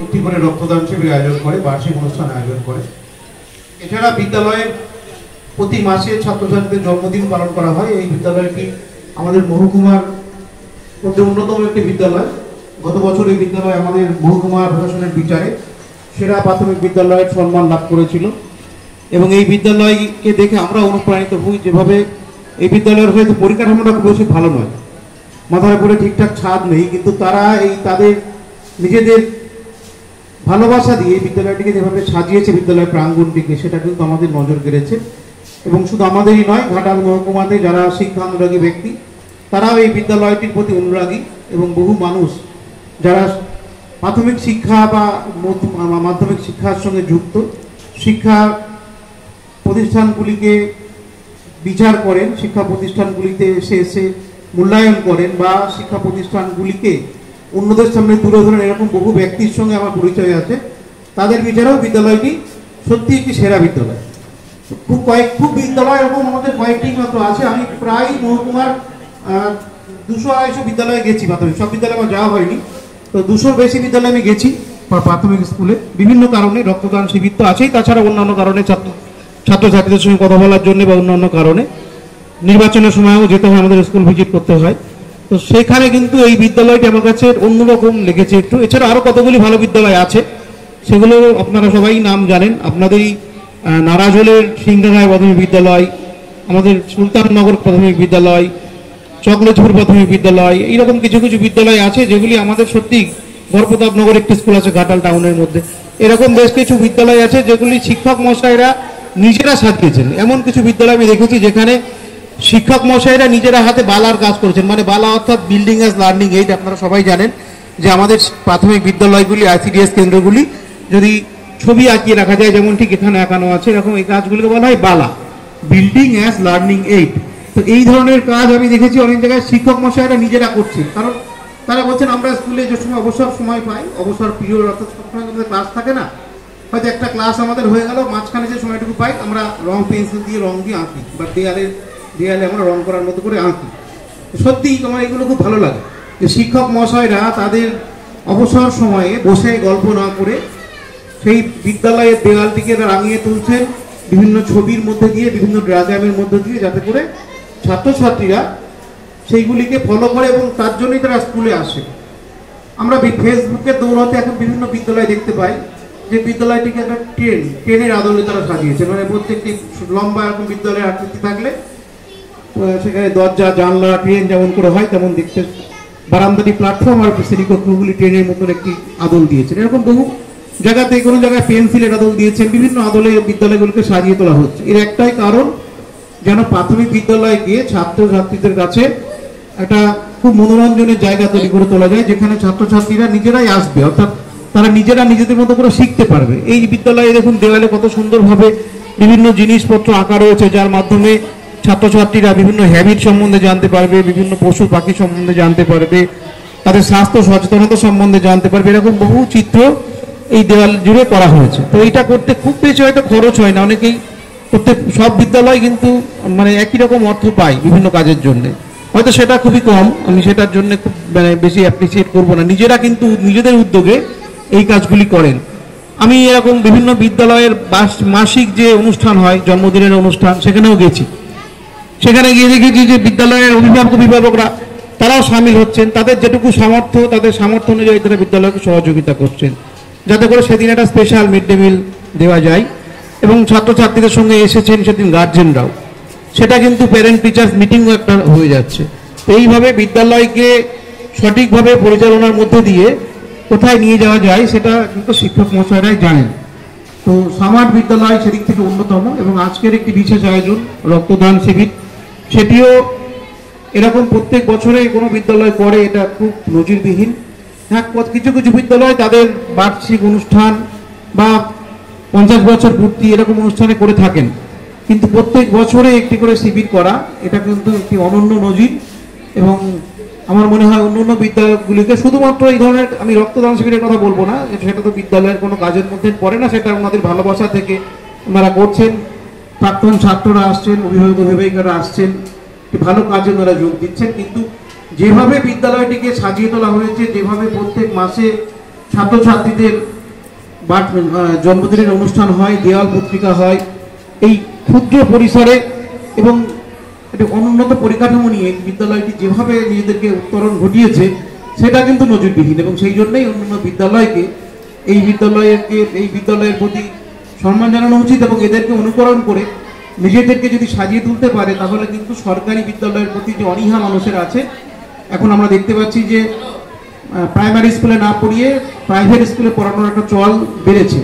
একটি করে রক্তদান শিবির আয়োজন করে, বার্ষিক অনুষ্ঠান আয়োজন করে। এছাড়া বিদ্যালয়ের প্রতি মাসে ছাত্রছাত্রীদের জন্মদিন পালন করা হয়। এই বিদ্যালয়টি আমাদের মহকুমার মধ্যে অন্যতম একটি বিদ্যালয়। গত বছর এই বিদ্যালয় আমাদের মহকুমা প্রশাসনের বিচারে সেরা প্রাথমিক বিদ্যালয়ের সম্মান লাভ করেছিল এবং এই বিদ্যালয়কে দেখে আমরা অনুপ্রাণিত হই। যেভাবে এই বিদ্যালয়ের হয়তো পরিকাঠামোটা খুব বেশি ভালো নয়, মাথার উপরে ঠিকঠাক ছাদ নেই, কিন্তু তারা তাদের নিজেদের ভালোবাসা দিয়ে এই বিদ্যালয়টিকে যেভাবে সাজিয়েছে, বিদ্যালয় প্রাঙ্গণটিকে, সেটা কিন্তু আমাদের নজর কেড়েছে। এবং শুধু আমাদেরই নয়, ঘাটাল মহকুমাতে যারা শিক্ষা অনুরাগী ব্যক্তি তারাও এই বিদ্যালয়টির প্রতি অনুরাগী এবং বহু মানুষ যারা প্রাথমিক শিক্ষা বা মাধ্যমিক শিক্ষার সঙ্গে যুক্ত, শিক্ষা প্রতিষ্ঠানগুলিকে বিচার করেন, শিক্ষা প্রতিষ্ঠানগুলিতে এসে মূল্যায়ন করেন বা শিক্ষা প্রতিষ্ঠানগুলিকে অন্যদের সামনে তুলে ধরেন, এরকম বহু ব্যক্তির সঙ্গে আমার পরিচয় আছে। তাদের বিচারেও বিদ্যালয়টি সত্যি একটি সেরা বিদ্যালয়। খুব বিদ্যালয় এরকম আমাদের কয়েকটি মাত্র আছে। আমি প্রায় মহকুমার 200-250 বিদ্যালয়ে গেছি, প্রাথমিক সব বিদ্যালয়ে আমার যাওয়া হয়নি, তো 200-র বেশি বিদ্যালয়ে আমি গেছি প্রাথমিক স্কুলে। বিভিন্ন কারণে রক্তদান শিবির তো আছেই, তাছাড়া অন্যান্য কারণে ছাত্রছাত্রীদের সঙ্গে কথা বলার জন্য বা অন্যান্য কারণে নির্বাচনের সময়ও যেতে হয়, আমাদের স্কুল ভিজিট করতে হয়। তো সেখানে কিন্তু এই বিদ্যালয়টি আমার কাছে অন্যরকম লেগেছে একটু। এছাড়া আরও কতগুলি ভালো বিদ্যালয় আছে, সেগুলো আপনারা সবাই নাম জানেন। আপনাদেরই নারাজলের সিংহাগায় প্রাথমিক বিদ্যালয়, আমাদের সুলতাননগর প্রাথমিক বিদ্যালয়, চকলেজপুর প্রাথমিক বিদ্যালয়, এইরকম কিছু কিছু বিদ্যালয় আছে যেগুলি আমাদের সত্যি, বরপ্রতাপনগর একটি স্কুল আছে ঘাটাল টাউনের মধ্যে, এরকম বেশ কিছু বিদ্যালয় আছে যেগুলি শিক্ষক মশাইরা নিজেরা সাজিয়েছেন। এমন কিছু বিদ্যালয় আমি দেখেছি যেখানে শিক্ষক মশাইরা নিজেরা হাতে বালার কাজ করেছেন, মানে বালা অর্থাৎ বিল্ডিং অ্যাজ লার্নিং এইড। আপনারা সবাই জানেন যে আমাদের প্রাথমিক বিদ্যালয়গুলি, আইসিডিএস কেন্দ্রগুলি যদি ছবি আঁকিয়ে রাখা যায়, যেমন ঠিক এখানে আঁকানো আছে, এরকম এই কাজগুলিকে বলা হয় বালা, বিল্ডিং অ্যাজ লার্নিং এইড। তো এই ধরনের কাজ আমি দেখেছি অনেক জায়গায় শিক্ষক মশাইরা নিজেরা করছে, কারণ তারা বলছেন আমরা স্কুলে যে সময় অবসর সময় পাই, অবসর পিরিয়ড অর্থাৎ সবসময় আমাদের ক্লাস থাকে না, হয়তো একটা ক্লাস আমাদের হয়ে গেল, মাঝখানে যে সময়টুকু পাই আমরা রং পেন্সিল দিয়ে রং দিয়ে আঁকি বা দেয়ালে আমরা রং করার মতো করে আঁকি। সত্যি আমার এগুলো খুব ভালো লাগে যে শিক্ষক মশাইরা তাদের অবসর সময়ে বসে গল্প না করে সেই বিদ্যালয়ের দেওয়ালটিকে রাঙিয়ে তুলছেন বিভিন্ন ছবির মধ্যে দিয়ে, বিভিন্ন ডায়াগ্রামের মধ্যে দিয়ে, যাতে করে ছাত্রছাত্রীরা সেইগুলিকে ফলো করে এবং তার জন্যই তারা স্কুলে আসে। আমরা ফেসবুকে দৌড়াতে এখন বিভিন্ন বিদ্যালয় দেখতে পাই যে বিদ্যালয়টিকে একটা ট্রেনের আদলে তারা সাজিয়েছে, মানে প্রত্যেকটি লম্বা এরকম বিদ্যালয়ের আকৃতি থাকলে সেখানে দরজা জানলা ট্রেন যেমন করে হয় তেমন দেখতে, বারান্দাটি প্ল্যাটফর্ম আর শ্রেণীকক্ষগুলি ট্রেনের মতন একটি আদল দিয়েছেন। এরকম বহু জায়গাতে কোনো জায়গায় পেন্সিলের আদল দিয়েছেন, বিভিন্ন আদলে বিদ্যালয়গুলোকে সাজিয়ে তোলা হচ্ছে। এর একটাই কারণ, যেন প্রাথমিক বিদ্যালয়ে গিয়ে ছাত্রছাত্রীদের কাছে একটা খুব মনোরঞ্জনের জায়গা তৈরি করে তোলা যায়, যেখানে ছাত্রছাত্রীরা নিজেরাই আসবে, অর্থাৎ তারা নিজেরা নিজেদের মতো করে শিখতে পারবে। এই বিদ্যালয়ে দেখুন দেওয়ালে কত সুন্দরভাবে বিভিন্ন জিনিসপত্র আঁকা রয়েছে, যার মাধ্যমে ছাত্রছাত্রীরা বিভিন্ন হ্যাবিট সম্বন্ধে জানতে পারবে, বিভিন্ন পশু পাখি সম্বন্ধে জানতে পারবে, তাদের স্বাস্থ্য সচেতনতা সম্বন্ধে জানতে পারবে। এরকম বহু চিত্র এই দেওয়াল জুড়ে করা হয়েছে। তো এইটা করতে খুব বেশি হয়তো খরচ হয় না, অনেকেই প্রত্যেক সব বিদ্যালয় কিন্তু মানে একই রকম অর্থ পায় বিভিন্ন কাজের জন্য, হয়তো সেটা খুবই কম, আমি সেটার জন্য খুব মানে বেশি অ্যাপ্রিসিয়েট করবো না। নিজেরা কিন্তু নিজেদের উদ্যোগে এই কাজগুলি করেন। আমি এরকম বিভিন্ন বিদ্যালয়ের মাসিক যে অনুষ্ঠান হয়, জন্মদিনের অনুষ্ঠান, সেখানেও গেছি। সেখানে গিয়ে দেখেছি যে বিদ্যালয়ের অভিভাবকরা তারাও সামিল হচ্ছেন, তাদের যেটুকু সামর্থ্য, তাদের সামর্থ্য অনুযায়ী তারা বিদ্যালয়কে সহযোগিতা করছেন, যাতে করে সেদিন একটা স্পেশাল মিড ডে মিল দেওয়া যায়। এবং ছাত্রছাত্রীদের সঙ্গে এসেছেন সেদিন গার্জেনরাও, সেটা কিন্তু প্যারেন্ট টিচার্স মিটিংও একটা হয়ে যাচ্ছে। তো এইভাবে বিদ্যালয়কে সঠিকভাবে পরিচালনার মধ্যে দিয়ে কোথায় নিয়ে যাওয়া যায় সেটা কিন্তু শিক্ষক মশাইরাই জানেন। তো সামার বিদ্যালয় সেদিক থেকে অন্যতম, এবং আজকের একটি বিশেষ আয়োজন রক্তদান শিবির, সেটিও এরকম প্রত্যেক বছরে কোনো বিদ্যালয় করে, এটা খুব নজিরবিহীন। হ্যাঁ, কিছু কিছু বিদ্যালয় তাদের বার্ষিক অনুষ্ঠান বা 50 বছর পূর্তি এরকম অনুষ্ঠানে করে থাকেন, কিন্তু প্রত্যেক বছরে একটি করে শিবির করা, এটা কিন্তু একটি অনন্য নজির। এবং আমার মনে হয় অন্য বিদ্যালয়গুলিকে শুধুমাত্র এই ধরনের, আমি রক্তদান শিবিরের কথা বলবো না, সেটা তো বিদ্যালয়ের কোনো কাজের মধ্যে পড়ে না, সেটা ওনাদের ভালোবাসা থেকে ওনারা করছেন। প্রাক্তন ছাত্ররা আসছেন, অভিভাবিকারা আসছেন, ভালো কাজে ওনারা যোগ দিচ্ছেন। কিন্তু যেভাবে বিদ্যালয়টিকে সাজিয়ে তোলা হয়েছে, যেভাবে প্রত্যেক মাসে ছাত্রছাত্রীদের জন্মদিনের অনুষ্ঠান হয়, দেওয়াল পত্রিকা হয়, এই ক্ষুদ্র পরিসরে এবং একটি অনুন্নত পরিকাঠামো নিয়ে বিদ্যালয়টি যেভাবে নিজেদেরকে উত্তরণ ঘটিয়েছে সেটা কিন্তু নজিরবিহীন, এবং সেই জন্যই অন্যান্য বিদ্যালয়কে এই বিদ্যালয়ের প্রতি সম্মান জানানো উচিত এবং এদেরকে অনুকরণ করে নিজেদেরকে যদি সাজিয়ে তুলতে পারে তাহলে কিন্তু সরকারি বিদ্যালয়ের প্রতি যে অনীহা মানুষের আছে, এখন আমরা দেখতে পাচ্ছি যে প্রাইমারি স্কুলে না পড়িয়ে প্রাইভেট স্কুলে পড়ানোর একটা চল বেড়েছে।